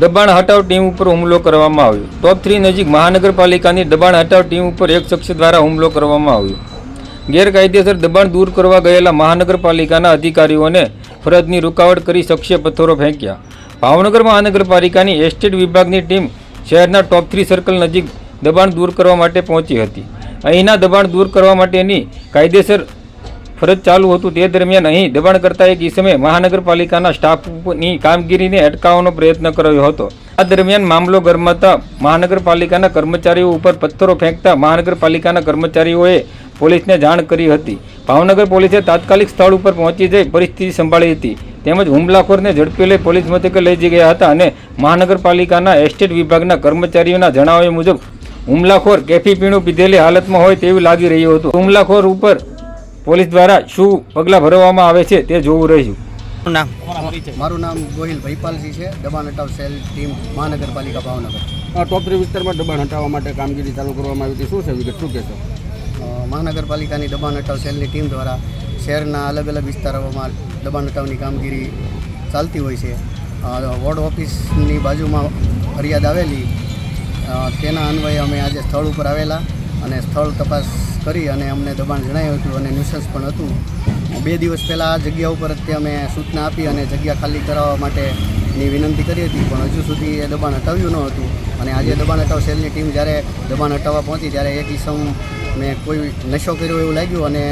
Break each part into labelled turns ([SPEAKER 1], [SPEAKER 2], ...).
[SPEAKER 1] દબાણ હટાવ ટીમ ઉપર હુમલો કરવામાં આવ્યો। ટોપ 3 નજીક મહાનગરપાલિકાની દબાણ હટાવ ટીમ ઉપર એક શખ્સ દ્વારા હુમલો કરવામાં આવ્યો। ગેરકાયદેસર દબાણ દૂર કરવા ગયેલા મહાનગરપાલિકાના અધિકારીઓને ફરજની રૂકાવટ કરી શખ્સે પથ્થરો ફેંક્યા। ભાવનગર મહાનગરપાલિકાની એસ્ટેટ વિભાગની ટીમ શહેરના ટોપ 3 સર્કલ નજીક દબાણ દૂર કરવા માટે પહોંચી હતી। અહીંના દબાણ દૂર કરવા માટેની કાયદેસર ફરજ ચાલુ હતું તે દરમિયાન અહીં દબાણ કરતા એક ઈસમે મહાનગરપાલિકાના સ્ટાફની કામગીરીને અટકાવવાનો પ્રયત્ન કર્યો હતો। આ દરમિયાન મામલો ગરમાતા મહાનગરપાલિકાના કર્મચારીઓ ઉપર પથ્થરો ફેંકતા મહાનગરપાલિકાના કર્મચારીઓએ પોલીસને જાણ કરી હતી। ભાવનગર પોલીસે તાત્કાલિક સ્થળ ઉપર પહોંચી જઈ પરિસ્થિતિ સંભાળી હતી તેમજ હુમલાખોરને ઝડપી લઈ પોલીસ મથકે લઈ ગયા હતા અને મહાનગરપાલિકાના એસ્ટેટ વિભાગના કર્મચારીઓના જણાવ્યા મુજબ હુમલાખોર કેફી પીણું પીધેલી હાલતમાં હોય તેવું લાગી રહ્યું હતું। હુમલાખોર ઉપર પોલીસ દ્વારા શું પગલાં ભરવામાં આવે છે તે જોવું રહ્યું।
[SPEAKER 2] મારું નામ ગોહિલ ભૈપાલજી છે, દબાણ હટાવ સેલ ટીમ મહાનગરપાલિકા ભાવનગર।
[SPEAKER 3] ટોપ 3 વિસ્તારમાં દબાણ હટાવવા માટે કામગીરી ચાલુ કરવામાં આવી હતી, શું છે વિગત, શું કહેશો?
[SPEAKER 2] મહાનગરપાલિકાની દબાણ હટાવ સેલની ટીમ દ્વારા શહેરના અલગ અલગ વિસ્તારોમાં દબાણ હટાવની કામગીરી ચાલતી હોય છે। વોર્ડ ઓફિસની બાજુમાં ફરિયાદ આવેલી, તેના અન્વયે અમે આજે સ્થળ ઉપર આવેલા અને સ્થળ તપાસ કરી અને અમને દબાણ જણાવ્યું હતું અને ન્યુસન્સ પણ હતું। 2 દિવસ પહેલાં આ જગ્યા ઉપર અમે સૂચના આપી અને જગ્યા ખાલી કરાવવા માટેની વિનંતી કરી હતી, પણ હજુ સુધી એ દબાણ હટાવ્યું ન હતું। અને આજે દબાણ હટાવ સેલની ટીમ જ્યારે દબાણ હટાવવા પહોંચી ત્યારે એક ઈસમ મેં કોઈ નશો કર્યો એવું લાગ્યું અને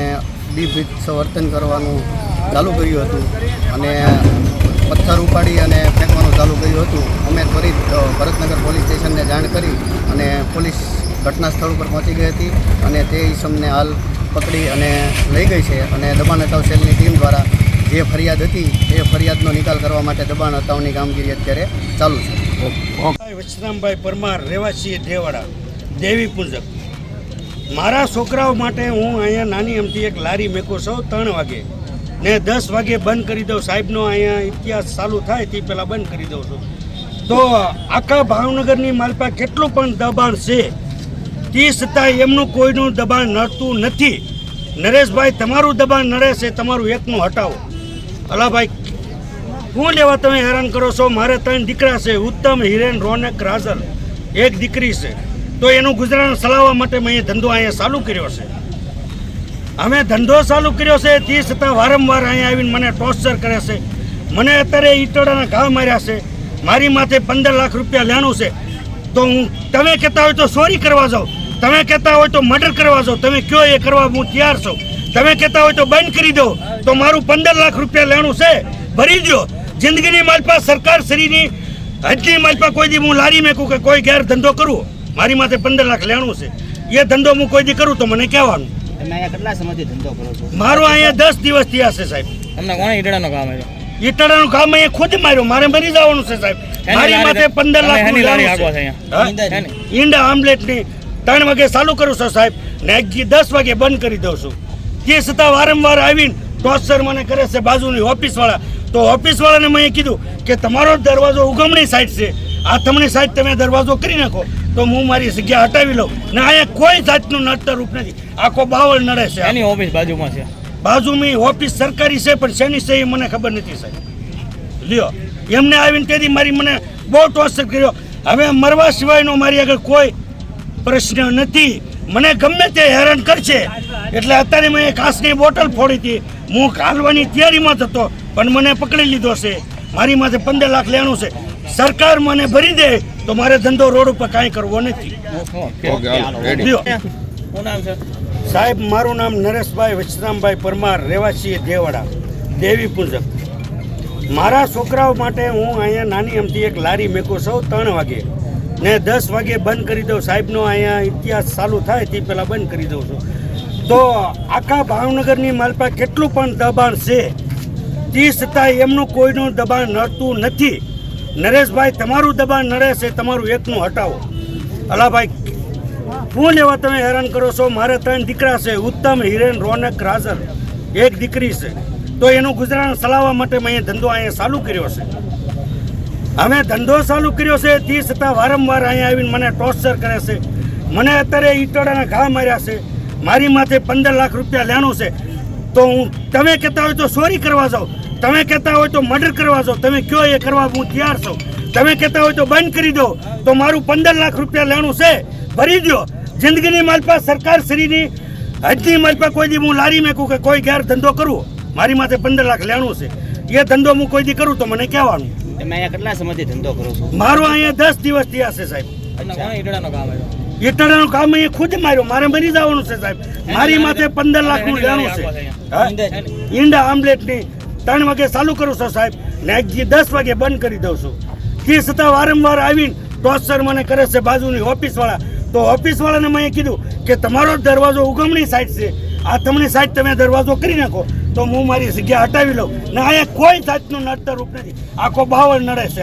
[SPEAKER 2] બીભત્સ વર્તન કરવાનું ચાલુ કર્યું હતું અને પથ્થર ઉપાડી અને ફેંકવાનું ચાલુ કર્યું હતું। અમે ત્વરિત ભરતનગર પોલીસ સ્ટેશનને જાણ કરી અને પોલીસ ઘટના સ્થળ ઉપર પહોંચી ગઈ હતી અને તે ઈસમને હાલ પકડી અને લઈ ગઈ છે અને દબાણ હટાવ સેલની ટીમ દ્વારા જે ફરિયાદ હતી એ ફરિયાદનો નિકાલ કરવા માટે દબાણ હટાવની કામગીરી અત્યારે ચાલુ છે।
[SPEAKER 4] વચરામભાઈ પરમાર, રહેવાસી દેવાડા, દેવી પૂજક। મારા છોકરાઓ માટે હું અહીંયા નાની અમથી એક લારી મેકું છું 3 વાગે ને 10 વાગે બંધ કરી દઉં। સાહેબનો અહીંયા ઇતિહાસ ચાલુ થાય તે પહેલાં બંધ કરી દઉં છું। તો આખા ભાવનગરની માલપા કેટલું પણ દબાણ છે તે છતાં એમનું કોઈનું દબાણ નડતું નથી। નરેશભાઈ, તમારું દબાણ નડે છે, તમારું એકનું હટાવો। અલાભાઈ, શું લેવા તમે હેરાન કરો છો? મારે 3 દીકરા છે, ઉત્તમ, હિરેન, રોનક, રાજલ, એક દીકરી છે। તો એનું ગુજરાન ચલાવવા માટે મેં ધંધો અહીંયા ચાલુ કર્યો છે। અમે ધંધો ચાલુ કર્યો છે તે છતાં વારંવાર અહીંયા આવીને મને ટોર્ચર કરે છે। મને અત્યારે ઈટોડાના ઘા માર્યા છે, મારી માથે 15 લાખ રૂપિયા લેવાનું છે। તો હું, તમે કહેતા હોય તો ચોરી કરવા જાઓ, તમે કહેતા હોય તો મર્ડર કરવા જાઓ, તમે કયો એ કરવા હું તૈયાર છું। તમે કહેતા હોય તો બંધ કરી દો, તો મારું 15 લાખ રૂપિયા લેવાનું છે, ભરી દો। જિંદગીની માલપા સરકાર શ્રીની હજની માલપા કોઈ દી હું લારી મેકું કે કોઈ ગેર ધંધો કરું, મારી માથે 15 લાખ લેવાનું છે, એ ધંધો હું કોઈ દી કરું તો મને કહેવાનું।
[SPEAKER 3] કેટલા સમયથી ધંધો કરો છો?
[SPEAKER 4] મારો અહીંયા 10 દિવસ થયા છે સાહેબ।
[SPEAKER 3] તમને કોણે ઈટડાનો કામ આવ્યો?
[SPEAKER 4] ઈટડાનું કામ અહીંયા ખુદ માર્યો, મારે મરી જવાનું છે સાહેબ। મારી માથે 15 લાખ ઈંડા આમલેટની 3 વાગે ચાલુ કરું છું સાહેબ ને 10 વાગે બંધ કરી દઉં છું। તે છતાં વારંવાર આવીને ટોર્ચર મને કરે છે બાજુની ઓફિસવાળા। તો ઓફિસવાળાને મેં કીધું કે તમારો દરવાજો ઉગમણી સાઈડ છે, આ તમને સાઈડ તમે દરવાજો કરી નાખો તો હું મારી જગ્યા હટાવી લઉં ને અહીંયા કોઈ જાતનું નડતર રૂપ નથી, આખો બાવળ નડે છે।
[SPEAKER 3] એની ઓફિસ બાજુમાં છે?
[SPEAKER 4] બાજુમાં ઓફિસ સરકારી છે પણ શેની છે એ મને ખબર નથી સાહેબ। લ્યો, એમને આવીને તેથી મારી મને બહુ ટોર્ચર કર્યો। હવે મરવા સિવાયનો મારી આગળ કોઈ પ્રશ્ન નથી, મને ગમે તે હેરાન કરશે। એટલે અત્યારે મેં કાચની બોટલ ફોડી હતી, હું ઘાલવાની તૈયારીમાં હતો પણ મને પકડી લીધો છે। મારી માથે 15 લાખ લેવાનું છે, સરકાર મને ભરી દે તો મારે ધંધો રોડ ઉપર કાંઈ કરવો નથી। સાહેબ, મારું નામ નરેશભાઈ વચરામભાઈ પરમાર, રહેવાસી દેવાડા, દેવી પૂજક। મારા છોકરાઓ માટે હું અહીંયા નાની અમથી એક લારી મેકું છું 3 વાગે ને 10 વાગે બંધ કરી દઉં। સાહેબનો અહીંયા ઇતિહાસ ચાલુ થાય તે પહેલાં બંધ કરી દઉં છું। તો આખા ભાવનગરની માલપા કેટલું પણ દબાણ છે તે છતાં એમનું કોઈનું દબાણ નડતું નથી। નરેશભાઈ, તમારું દબાણ નડે છે, તમારું એકનું હટાવો। અલાભાઈ, શું લેવા તમે હેરાન કરો છો? મારે 3 દીકરા છે, ઉત્તમ, હિરેન, રોનક, રાજલ, એક દીકરી છે। તો એનું ગુજરાન ચલાવવા માટે મેં ધંધો અહીંયા ચાલુ કર્યો છે। અમે ધંધો ચાલુ કર્યો છે તે છતાં વારંવાર અહીંયા આવીને મને ટોર્ચર કરે છે। મને અત્યારે ઈટોડાના ઘા માર્યા છે, મારી માથે 15 લાખ રૂપિયા લેવાનું છે। તો હું, તમે કહેતા હોય તો ચોરી કરવા જાઓ, તમે કહેતા હોય તો મર્ડર કરવા જાઓ, તમે કયો એ કરવા હું તૈયાર છું. તમે કહેતા હોય તો બંધ કરી દો, તો મારું 15 લાખ રૂપિયા લેવાનું છે, ભરી દો. જિંદગીની માલપા સરકાર શ્રીની હજની માલપા કોઈ દી હું લારી મેકું કે કોઈ ગેર ધંધો કરવો, મારી માથે 15 લાખ લેવાનું છે. એ ધંધો હું કોઈ દી કરું તો મને કહેવાનું.
[SPEAKER 5] તમે અહીંયા કેટલા સમયથી ધંધો કરો છો?
[SPEAKER 4] મારો અહીંયા 10 દિવસ થયા છે સાહેબ. ઈટાડાનું કામ અહીંયા ખુદ માર્યો, મારે મરી જવાનું છે સાહેબ. મારી માથે 15 લાખનું લેવાનું છે. હા? ઈંડા આમલેટની 3 વાગે ચાલુ કરું છું સાહેબ, ને 10 વાગે બંધ કરી દઉં છું. તે છતાં વારંવાર આવીને ટોર્ચર મને કરે છે બાજુની ઓફિસવાળા. તો ઓફિસવાળાને મેં કીધું કે તમારો દરવાજો ઉગમણી સાઈડ છે, આ તમને સાઈડ તમે દરવાજો કરી નાખો તો હું મારી જગ્યા હટાવી લઉં. ને અહીંયા કોઈ જાતનું નડતર રૂપ નથી, આખો બાવળ નડે છે.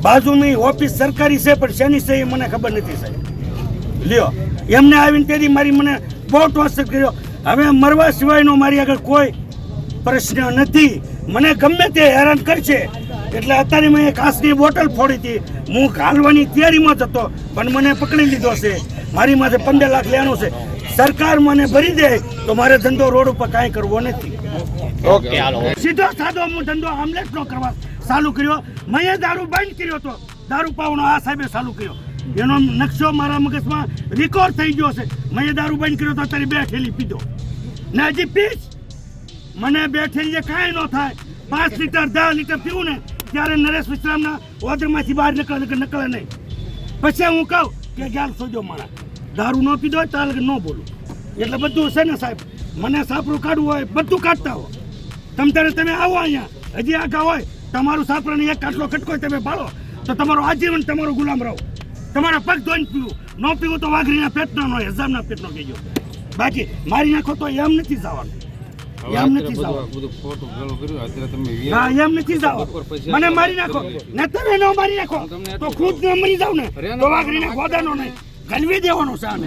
[SPEAKER 4] બાજુની ઓફિસ સરકારી છે પણ શેની છે એ મને ખબર નથી સાહેબ. લ્યો, એમને આવીને તેથી મારી મને બહુ ટોર્ચર કર્યો. હવે મરવા સિવાયનો મારી આગળ કોઈ પ્રશ્ન નથી. મને ગમે તે હેરાન કરશે. એટલે અત્યારે મેં કાચની બોટલ ફોડી હતી, હું ઘાલવાની તૈયારીમાં જ હતો પણ મને પકડી લીધો છે. મારી માથે 15 લાખ લેવાનું છે. સરકાર મને ભરી દે તો મારે ધંધો રોડ ઉપર કાંઈ કરવો નથી.
[SPEAKER 5] ઓકે, હાલો.
[SPEAKER 4] સીધો સાદો હું ધંધો આમલેટનો કરવા ચાલુ કર્યો. મેં દારૂ બંધ કર્યો હતો, દારૂ પાવનો આ સાહેબે ચાલુ કર્યો. એનો નકશો મારા મગજમાં રેકોર્ડ થઈ ગયો છે. મેં દારૂ બંધ કર્યો તો અત્યારે 2 થેલી પીધો ને હજી પીશ. મને 2 થેલી કાંઈ ન થાય. 5 લીટર 10 લીટર પીવું ને ત્યારે નરેશ વિશ્રામના ઓર્ડરમાંથી બહાર નકળે નહીં. પછી હું કહું કે ગ્યાલ સોજો મારા દારૂ ન પીધો હોય તાર ન બોલું. એટલે બધું છે ને સાહેબ, મને સાપરું કાઢવું હોય બધું કાઢતા હો. તમે આવો અહીંયા, હજી આગા હોય તમારું સાપરાને એક કાટલો ખટકો તમે પાડો તો તમારો આજીવન તમારો ગુલામ રહો. તમારા પગ ધોઈને પીવું, ન પીવું તો વાઘરીના પેટનો હોય, હજામના પેટનો કહેજો. બાકી મારી નાખો તો એમ નથી જવાનું. એમ નથી જવાનું. હા, એમ નથી જવાનું. મને મારી નાખો ને તમે ન મારી નાખો તો ખુદ ન મરી જાવ ને તો વાઘરીના ગોદાનો નહીં ગલવી દેવાનો છે આને.